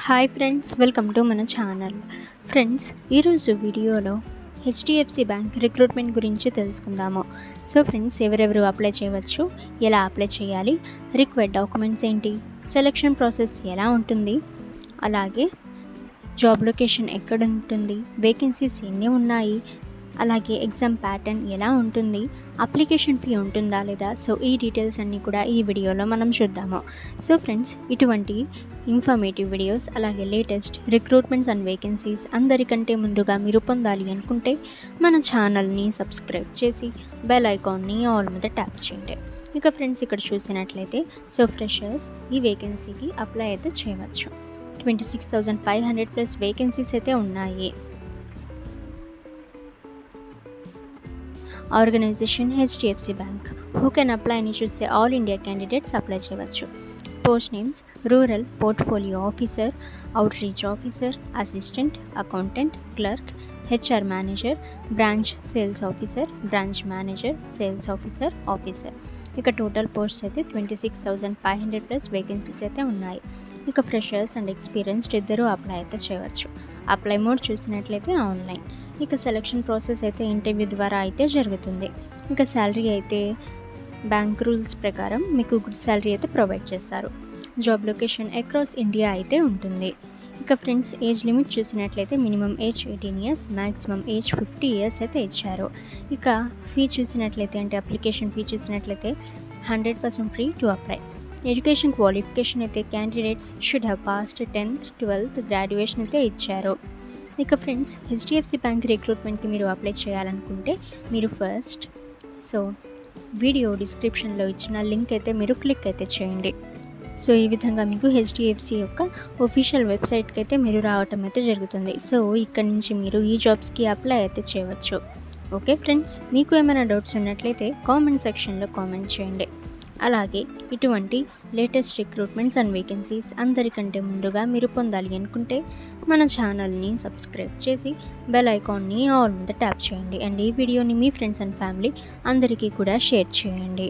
Hi friends, welcome to మన channel. Friends, ఈరోజు వీడియోలో హెచ్డిఎఫ్సి బ్యాంక్ రిక్రూట్మెంట్ గురించి తెలుసుకుందాము. సో ఫ్రెండ్స్, ఎవరెవరు అప్లై చేయవచ్చు, ఎలా అప్లై చేయాలి, రిక్వైర్డ్ డాక్యుమెంట్స్ ఏంటి, సెలక్షన్ ప్రాసెస్ ఎలా ఉంటుంది, అలాగే జాబ్ లొకేషన్ ఎక్కడ ఉంటుంది, వేకెన్సీస్ ఎన్ని ఉన్నాయి, అలాగే ఎగ్జామ్ ప్యాటర్న్ ఎలా ఉంటుంది, అప్లికేషన్ ఫీ ఉంటుందా లేదా, సో ఈ డీటెయిల్స్ అన్నీ కూడా ఈ వీడియోలో మనం చూద్దాము. సో ఫ్రెండ్స్, ఇటువంటి ఇన్ఫర్మేటివ్ వీడియోస్ అలాగే లేటెస్ట్ రిక్రూట్మెంట్స్ అండ్ వేకెన్సీస్ అందరికంటే ముందుగా మీరు పొందాలి అనుకుంటే మన ఛానల్ని సబ్స్క్రైబ్ చేసి బెల్ ఐకాన్ని ఆల్ మీద ట్యాప్ చేయండి. ఇక ఫ్రెండ్స్, ఇక్కడ చూసినట్లయితే సో ఫ్రెషర్స్ ఈ వేకెన్సీకి అప్లై అయితే చేయవచ్చు. 26,500 ప్లస్ వేకెన్సీస్ అయితే ఉన్నాయి. Organisation HDFC bank. Who can apply అని చూస్తే ఆల్ ఇండియా క్యాండిడేట్స్ అప్లై చేయవచ్చు. Post names: rural portfolio officer, outreach officer, assistant, accountant, clerk, HR manager, branch sales officer, branch manager, sales officer, officer. ఇక total posts అయితే 26,500 plus vacancies అయితే ఉన్నాయి. ఇక freshers and experienced ఇద్దరు apply అయితే చేయవచ్చు. Apply mode చూసినట్లయితే online. ఇక సెలక్షన్ ప్రాసెస్ అయితే ఇంటర్వ్యూ ద్వారా అయితే జరుగుతుంది. ఇక శాలరీ అయితే బ్యాంక్ రూల్స్ ప్రకారం మీకు గుడ్ శాలరీ అయితే ప్రొవైడ్ చేస్తారు. జాబ్ లొకేషన్ అక్రాస్ ఇండియా అయితే ఉంటుంది. ఇక ఫ్రెండ్స్, ఏజ్ లిమిట్ చూసినట్లయితే minimum age 18 years, maximum age 50 years అయితే ఇచ్చారు. ఇక ఫీ చూసినట్లయితే అంటే అప్లికేషన్ ఫీ చూసినట్లయితే 100% free to apply. Education qualification అయితే candidates should have passed 10th, 12th graduation అయితే ఇచ్చారు. ఇక ఫ్రెండ్స్, హెచ్డిఎఫ్సి బ్యాంక్ రిక్రూట్మెంట్కి మీరు అప్లై చేయాలనుకుంటే మీరు ఫస్ట్ వీడియో డిస్క్రిప్షన్లో ఇచ్చిన లింక్ అయితే మీరు క్లిక్ అయితే చేయండి. సో ఈ విధంగా మీకు హెచ్డిఎఫ్సి యొక్క ఒఫీషియల్ వెబ్సైట్కి అయితే మీరు రావటం అయితే జరుగుతుంది. సో ఇక్కడ నుంచి మీరు ఈ జాబ్స్కి అప్లై అయితే చేయవచ్చు. ఓకే ఫ్రెండ్స్, మీకు ఏమైనా డౌట్స్ ఉన్నట్లయితే కామెంట్ సెక్షన్లో కామెంట్ చేయండి. అలాగే ఇటువంటి లేటెస్ట్ రిక్రూట్మెంట్స్ అండ్ వేకెన్సీస్ అందరికంటే ముందుగా మీరు పొందాలి అనుకుంటే మన ఛానల్ని సబ్స్క్రైబ్ చేసి బెల్ ఐకాన్ని ఆల్ మీద ట్యాప్ చేయండి. అండ్ ఈ వీడియోని మీ ఫ్రెండ్స్ అండ్ ఫ్యామిలీ అందరికీ కూడా షేర్ చేయండి.